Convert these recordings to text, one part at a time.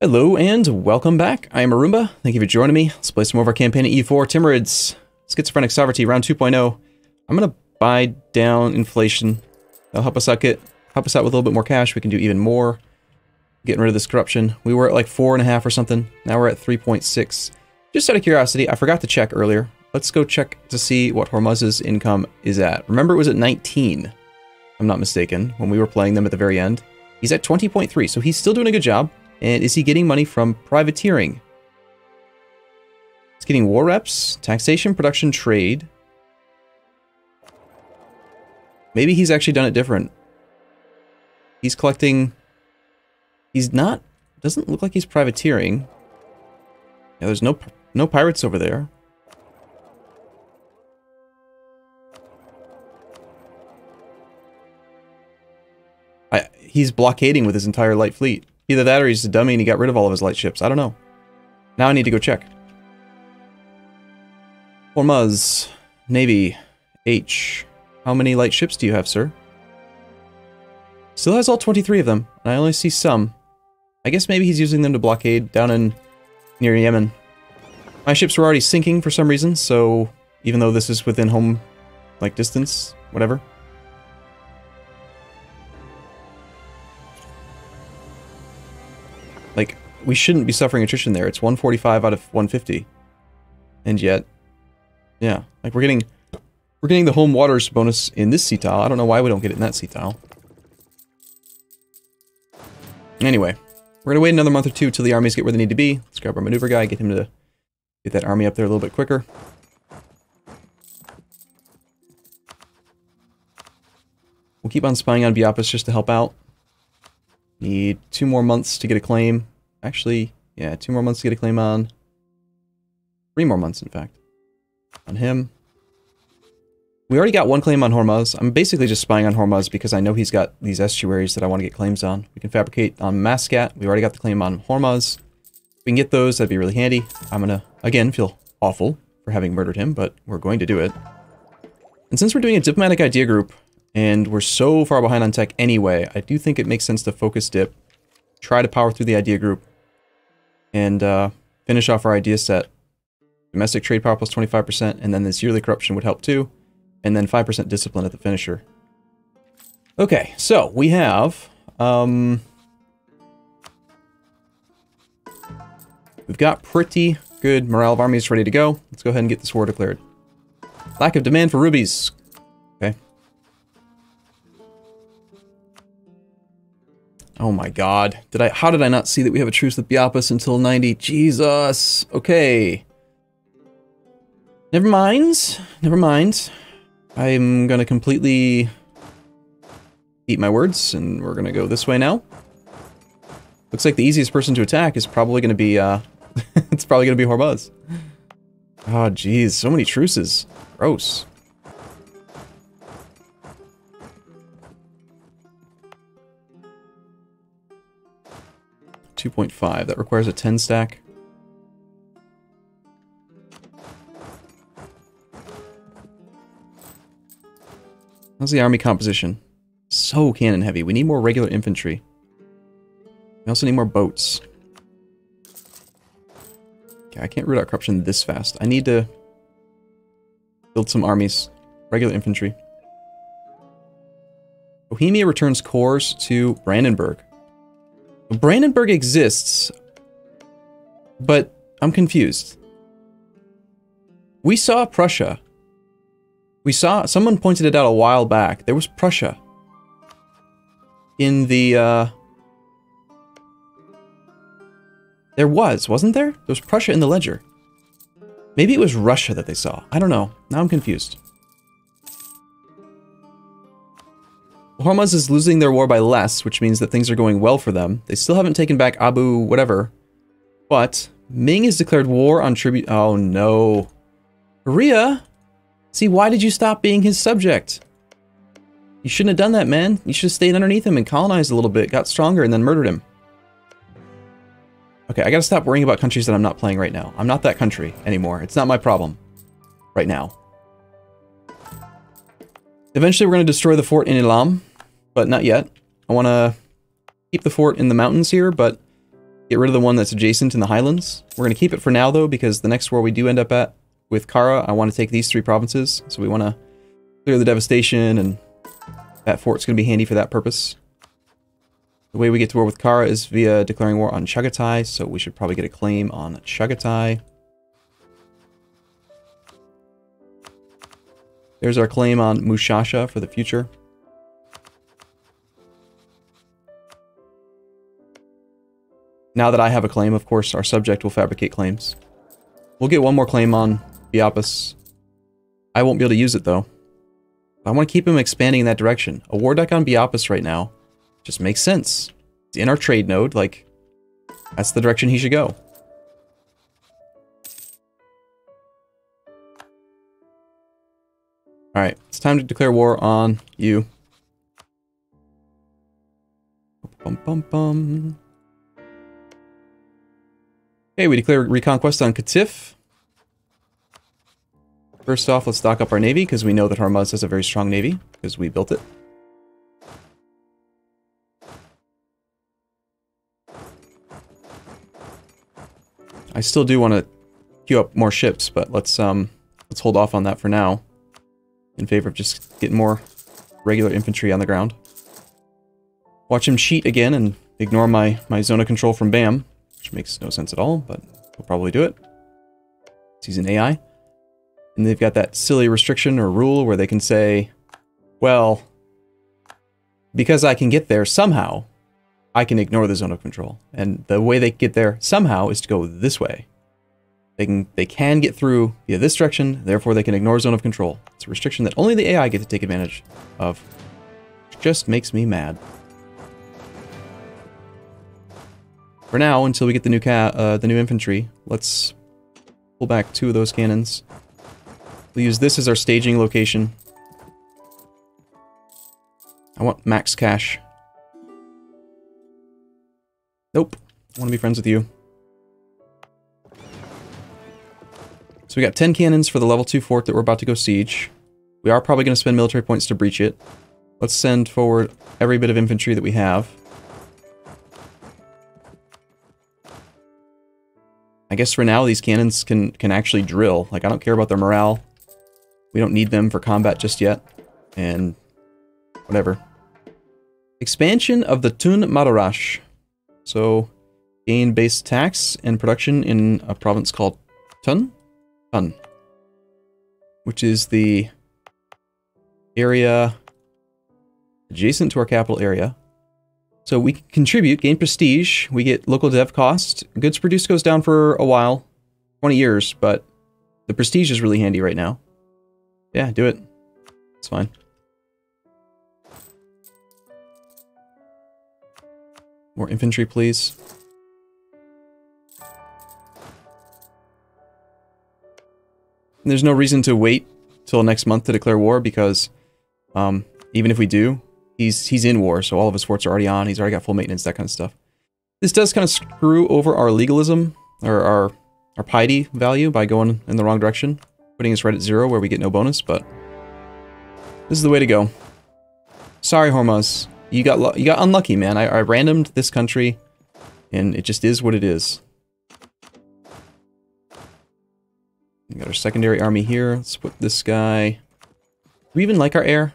Hello and welcome back. I am Arumba. Thank you for joining me. Let's play some more of our campaign at EU4. Timurids, Schizophrenic Sovereignty, round 2.0. I'm gonna buy down inflation. That'll help us out with a little bit more cash. We can do even more. Getting rid of this corruption. We were at like 4.5 or something. Now we're at 3.6. Just out of curiosity, I forgot to check earlier. Let's go check to see what Hormuz's income is at. Remember, it was at 19, if I'm not mistaken, when we were playing them at the very end. He's at 20.3, so he's still doing a good job. And is he getting money from privateering? He's getting war reps, taxation, production, trade. Maybe he's actually done it different. He's collecting... He's not... Doesn't look like he's privateering. Yeah, there's no pirates over there. He's blockading with his entire light fleet. Either that or he's a dummy and he got rid of all of his light ships. I don't know. Now I need to go check. Hormuz, Navy, H. How many light ships do you have, sir? Still has all 23 of them, and I only see some. I guess maybe he's using them to blockade down in near Yemen. My ships were already sinking for some reason, so even though this is within home, like, distance, whatever. Like, we shouldn't be suffering attrition there. It's 145 out of 150. And yet, yeah, like we're getting the home waters bonus in this sea tile. I don't know why we don't get it in that sea tile. Anyway, we're gonna wait another month or two till the armies get where they need to be. Let's grab our maneuver guy, get him to get that army up there a little bit quicker. We'll keep on spying on Biapis just to help out. Need 2 more months to get a claim. Actually, yeah, 2 more months to get a claim on. 3 more months, in fact. On him. We already got 1 claim on Hormuz. I'm basically just spying on Hormuz because I know he's got these estuaries that I want to get claims on. We can fabricate on Mascat. We already got the claim on Hormuz. If we can get those, that'd be really handy. I'm gonna, again, feel awful for having murdered him, but we're going to do it. And since we're doing a diplomatic idea group, and we're so far behind on tech anyway, I do think it makes sense to focus dip, try to power through the idea group, and finish off our idea set. Domestic trade power plus 25%, and then this yearly corruption would help too, and then 5% discipline at the finisher. Okay, so we have... we've got pretty good morale of armies ready to go. Let's go ahead and get this war declared. Lack of demand for rubies. Okay. Oh my god. How did I not see that we have a truce with Biapis until 90? Jesus. Okay. Never mind. Never mind. I'm gonna completely eat my words, and we're gonna go this way now. Looks like the easiest person to attack is probably gonna be, it's probably gonna be Hormuz. Oh jeez, so many truces. Gross. .5. That requires a 10 stack. How's the army composition? So cannon heavy. We need more regular infantry. We also need more boats. Okay, I can't root out corruption this fast. I need to build some armies. Regular infantry. Bohemia returns cores to Brandenburg. Brandenburg exists, but I'm confused. We saw Prussia. Someone pointed it out a while back. There was Prussia in the, wasn't there? There was Prussia in the ledger. Maybe it was Russia that they saw. I don't know. Now I'm confused. Hormuz is losing their war by less, which means that things are going well for them. They still haven't taken back Abu whatever. But Ming has declared war on tribute. Oh no. Korea? See, why did you stop being his subject? You shouldn't have done that, man. You should have stayed underneath him and colonized a little bit, got stronger, and then murdered him. Okay, I gotta stop worrying about countries that I'm not playing right now. I'm not that country anymore. It's not my problem. Right now. Eventually we're gonna destroy the fort in Elam. But not yet. I want to keep the fort in the mountains here, but Get rid of the one that's adjacent in the highlands. We're going to keep it for now, though, because the next war we do end up at with Kara, I want to take these 3 provinces. So we want to clear the devastation, and that fort's going to be handy for that purpose. The way we get to war with Kara is via declaring war on Chagatai, so we should probably get a claim on Chagatai. There's our claim on Mushasha for the future. Now that I have a claim, of course, our subject will fabricate claims. We'll get one more claim on Biapus. I won't be able to use it, though. I want to keep him expanding in that direction. A war deck on Biapus right now just makes sense. It's in our trade node, like, that's the direction he should go. Alright, it's time to declare war on you. Bum, bum, bum. Okay, we declare Reconquest on Katif. First off, let's stock up our navy, because we know that Hormuz has a very strong navy, because we built it. I still do want to queue up more ships, but let's hold off on that for now, in favor of just getting more regular infantry on the ground. Watch him cheat again and ignore my zone of control from BAM, which makes no sense at all, but we'll probably do it. He's an AI. And they've got that silly restriction or rule where they can say, well, because I can get there somehow, I can ignore the zone of control. And the way they get there somehow is to go this way. They can get through via this direction, therefore they can ignore zone of control. It's a restriction that only the AI get to take advantage of. Which just makes me mad. For now, until we get the new infantry, let's pull back 2 of those cannons. We'll use this as our staging location. I want max cash. Nope. I want to be friends with you. So we got 10 cannons for the level 2 fort that we're about to go siege. We are probably going to spend military points to breach it. Let's send forward every bit of infantry that we have. I guess for now these cannons can actually drill. Like, I don't care about their morale. We don't need them for combat just yet. And whatever. Expansion of the Tun Madarash. So, gain base tax and production in a province called Tun? Tun. Which is the area adjacent to our capital area. So we contribute, gain prestige, we get local dev cost. Goods produced goes down for a while, 20 years, but the prestige is really handy right now. Yeah, do it. It's fine. More infantry, please. And there's no reason to wait till next month to declare war, because even if we do, he's in war, so all of his forts are already on, he's already got full maintenance, that kind of stuff. This does kind of screw over our legalism, or our piety value by going in the wrong direction, putting us right at 0 where we get no bonus, but this is the way to go. Sorry, Hormuz. You got unlucky, man. I randomed this country, and it just is what it is. We got our secondary army here. Let's put this guy... Do we even like our heir?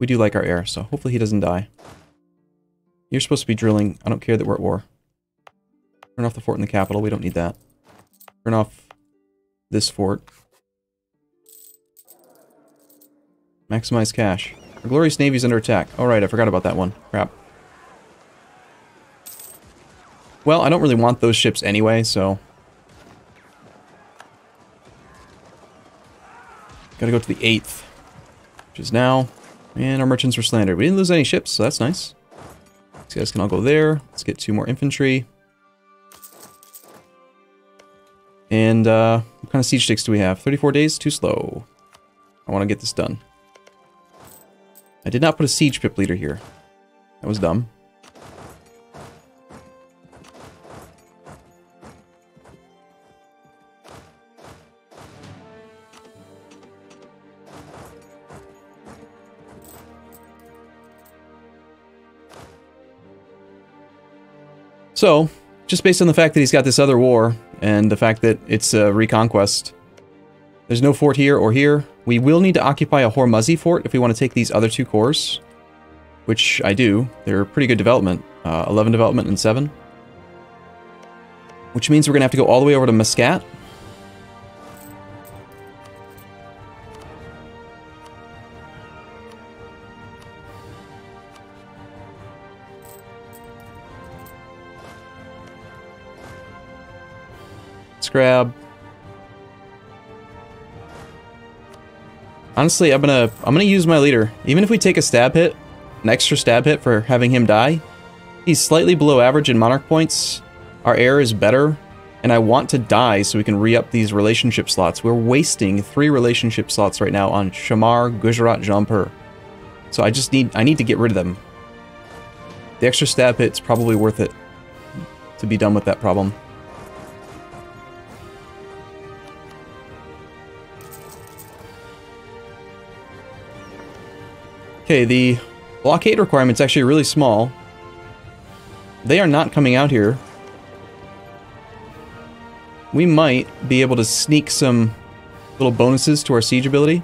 We do like our heir, so hopefully he doesn't die. You're supposed to be drilling. I don't care that we're at war. Turn off the fort in the capital. We don't need that. Turn off this fort. Maximize cash. Our glorious navy's under attack. Alright, I forgot about that one. Crap. Well, I don't really want those ships anyway, so... Gotta go to the 8th. Which is now. And our merchants were slandered. We didn't lose any ships, so that's nice. These guys can all go there. Let's get 2 more infantry. And, what kind of siege sticks do we have? 34 days? Too slow. I want to get this done. I did not put a siege pip leader here. That was dumb. So, just based on the fact that he's got this other war, and the fact that it's a reconquest. There's no fort here or here. We will need to occupy a Hormuzzi fort if we want to take these other two cores, which I do. They're pretty good development. 11 development and 7. Which means we're going to have to go all the way over to Muscat. Let's grab... Honestly, I'm gonna use my leader. Even if we take a stab hit, an extra stab hit for having him die, he's slightly below average in monarch points. Our heir is better, and I want to die so we can re-up these relationship slots. We're wasting 3 relationship slots right now on Shamar, Gujarat, Jampur. So I need to get rid of them. The extra stab hit's probably worth it to be done with that problem. Okay, the blockade requirement's actually really small. They are not coming out here. We might be able to sneak some little bonuses to our siege ability.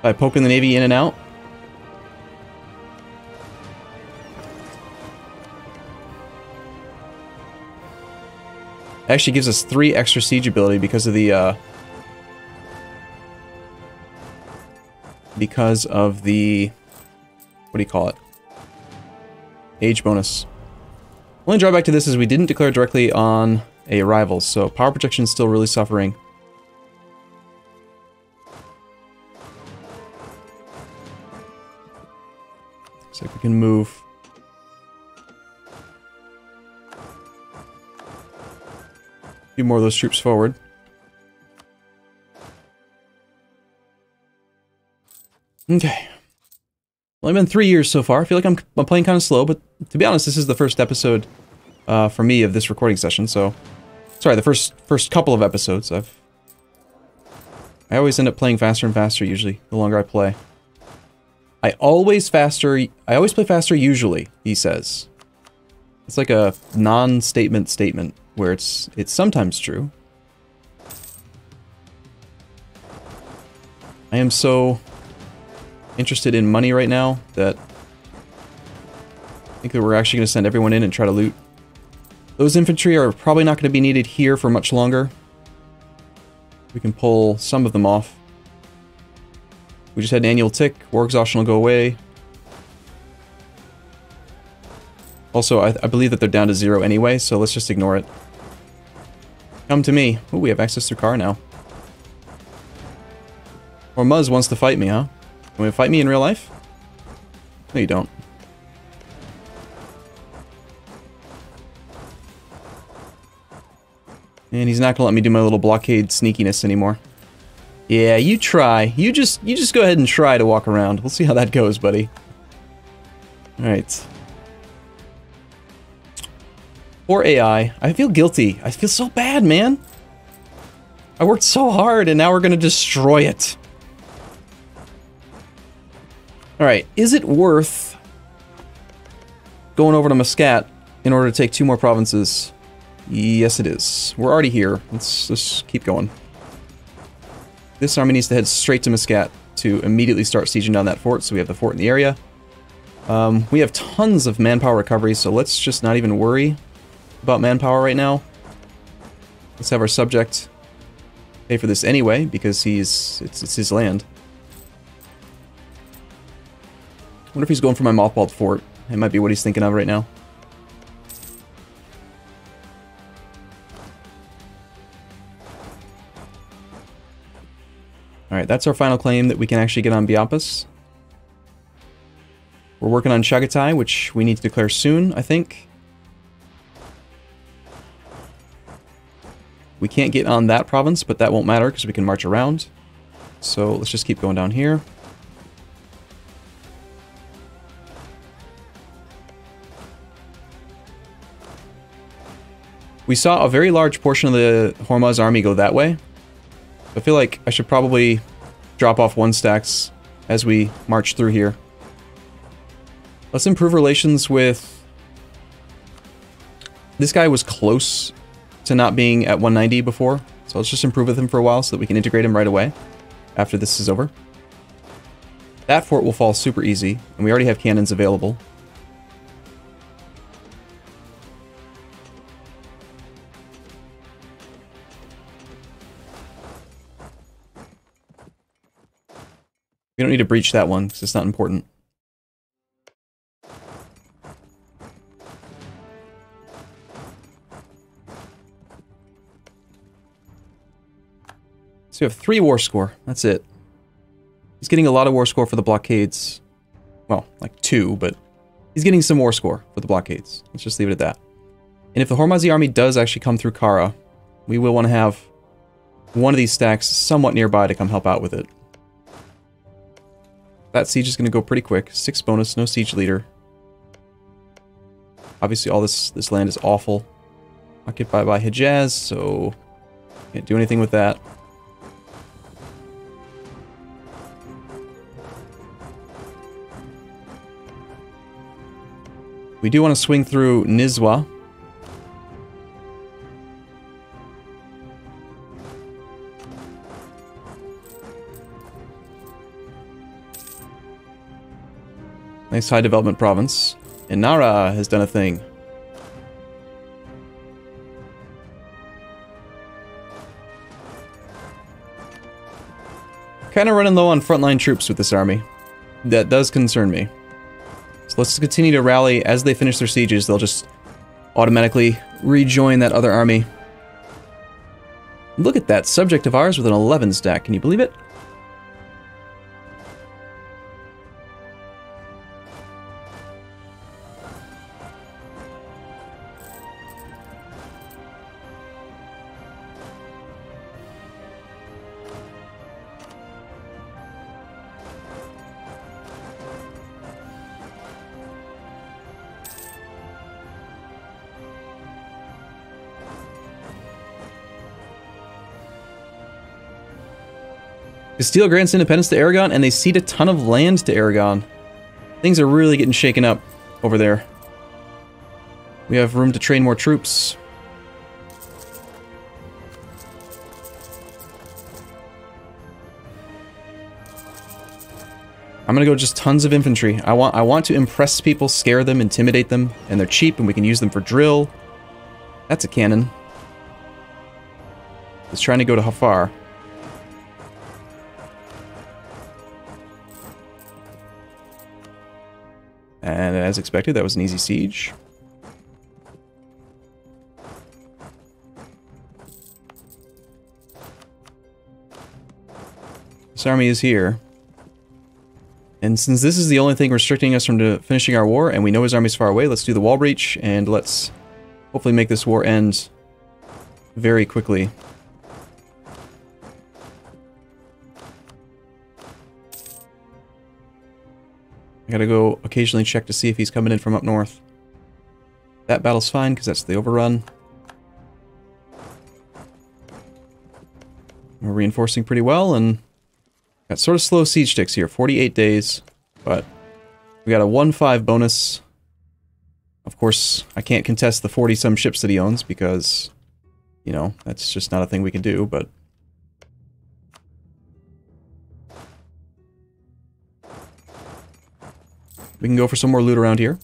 By poking the Navy in and out. Actually gives us 3 extra siege ability because of the what do you call it? Age bonus. Only drawback to this is we didn't declare directly on a rival, so power projection is still really suffering. Looks like we can move. A few more of those troops forward. Okay. Well, I've been 3 years so far. I feel like I'm playing kind of slow, but to be honest, this is the first episode for me of this recording session, so... Sorry, the first couple of episodes. I always end up playing faster and faster, usually, the longer I play. I always play faster usually, he says. It's like a non-statement statement, where it's sometimes true. I am so interested in money right now that I think that we're actually going to send everyone in and try to loot. Those infantry are probably not going to be needed here for much longer. We can pull some of them off. We just had an annual tick. War exhaustion will go away. Also, I believe that they're down to 0 anyway, so let's just ignore it. Come to me. Ooh, we have access to car now. Or Muzz wants to fight me, huh? Want to fight me in real life? No, you don't. And he's not gonna let me do my little blockade sneakiness anymore. Yeah, you try. You just go ahead and try to walk around. We'll see how that goes, buddy. Alright. Poor AI. I feel guilty. I feel so bad, man. I worked so hard and now we're gonna destroy it. Alright, is it worth going over to Muscat in order to take 2 more provinces? Yes, it is. We're already here. Let's just keep going. This army needs to head straight to Muscat to immediately start sieging down that fort, so we have the fort in the area. We have tons of manpower recovery, so let's just not even worry about manpower right now. Let's have our subject pay for this anyway, because it's his land. I wonder if he's going for my mothballed fort. It might be what he's thinking of right now. Alright, that's our final claim that we can actually get on Biapis. We're working on Chagatai, which we need to declare soon, I think. We can't get on that province, but that won't matter because we can march around. So let's just keep going down here. We saw a very large portion of the Hormuz army go that way. I feel like I should probably drop off 1 stacks as we march through here. Let's improve relations with... This guy was close to not being at 190 before, so let's just improve with him for a while so that we can integrate him right away after this is over. That fort will fall super easy, and we already have cannons available. We don't need to breach that one, because it's not important. So we have 3 war score. That's it. He's getting a lot of war score for the blockades. Well, like 2, but he's getting some war score for the blockades. Let's just leave it at that. And if the Hormozzi army does actually come through Kara, we will want to have one of these stacks somewhat nearby to come help out with it. That siege is going to go pretty quick. 6 bonus, no siege leader. Obviously all this land is awful. Occupied by Hejaz, so can't do anything with that. We do want to swing through Nizwa. Nice high development province. And Nara has done a thing. Kind of running low on frontline troops with this army. That does concern me. So let's continue to rally. As they finish their sieges, they'll just automatically rejoin that other army. Look at that subject of ours with an 11 stack. Can you believe it? Castile grants independence to Aragon, and they cede a ton of land to Aragon. Things are really getting shaken up over there. We have room to train more troops. I'm gonna go just tons of infantry. I want to impress people, scare them, intimidate them, and they're cheap, and we can use them for drill. That's a cannon. It's trying to go to how far? And as expected, that was an easy siege. This army is here. And since this is the only thing restricting us from finishing our war, and we know his army's far away, let's do the wall breach, and let's hopefully make this war end very quickly. I gotta go occasionally check to see if he's coming in from up north. That battle's fine, because that's the overrun. We're reinforcing pretty well, and got sort of slow siege ticks here. 48 days, but we got a 1-5 bonus. Of course, I can't contest the 40-some ships that he owns, because, you know, that's just not a thing we can do, but... we can go for some more loot around here.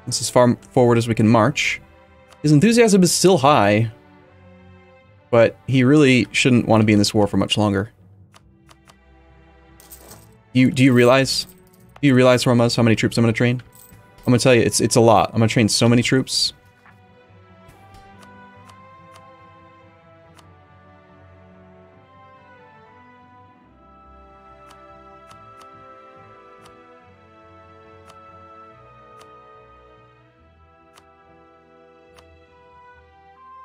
This is as far forward as we can march. His enthusiasm is still high, but he really shouldn't want to be in this war for much longer. Do you realize? Do you realize, Romas, how many troops I'm going to train? I'm going to tell you, it's a lot. I'm going to train so many troops.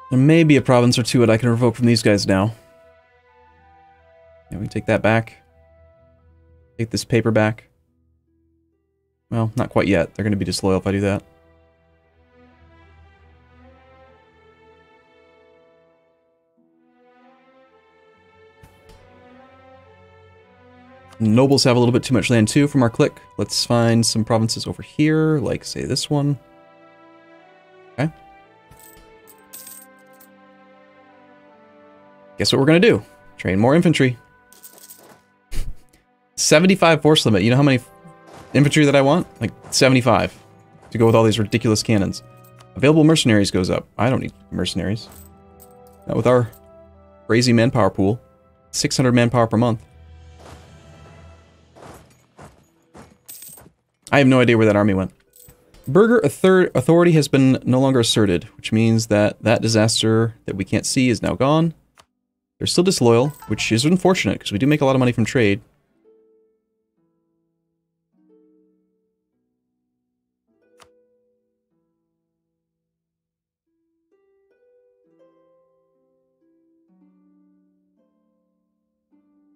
There may be a province or two that I can revoke from these guys now. Yeah, we can take that back. Take this paper back. Well, not quite yet. They're going to be disloyal if I do that. Nobles have a little bit too much land too from our clique. Let's find some provinces over here, like say this one. Okay. Guess what we're gonna do? Train more infantry. 75 force limit. You know how many infantry that I want? Like 75 to go with all these ridiculous cannons. Available mercenaries goes up. I don't need mercenaries. Not with our crazy manpower pool. 600 manpower per month. I have no idea where that army went. Burgher authority has been no longer asserted, which means that that disaster that we can't see is now gone. They're still disloyal, which is unfortunate because we do make a lot of money from trade.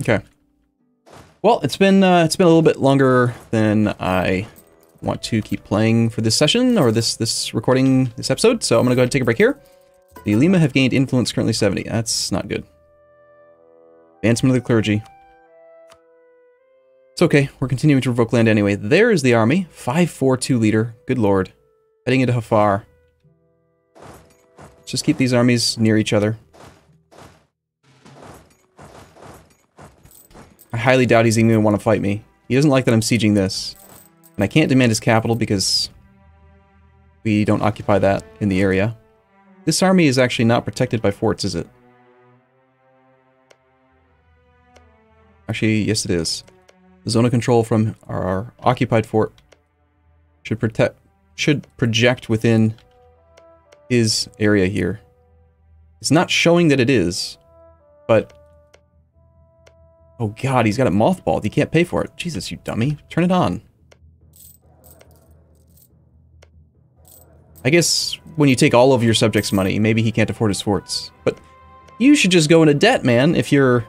Okay. Well, it's been a little bit longer than I want to keep playing for this session or this recording this episode, so I'm gonna go ahead and take a break here. The Lima have gained influence, currently 70. That's not good. Advancement of the clergy. It's okay. We're continuing to revoke land anyway. There is the army. 542 leader. Good lord. Heading into Hafar. Let's just keep these armies near each other. I highly doubt he's even going to want to fight me. He doesn't like that I'm sieging this. And I can't demand his capital because we don't occupy that in the area. This army is actually not protected by forts, is it? Actually, yes it is. The zone of control from our occupied fort should project within his area here. It's not showing that it is, but... Oh god, he's got it mothballed. He can't pay for it. Jesus, you dummy. Turn it on. I guess when you take all of your subjects' money, maybe he can't afford his forts. But you should just go into debt, man, if you're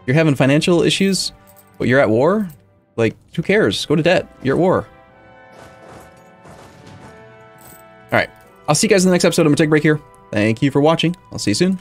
having financial issues, but you're at war. Like, who cares? Go to debt. You're at war. Alright. I'll see you guys in the next episode. I'm gonna take a break here. Thank you for watching. I'll see you soon.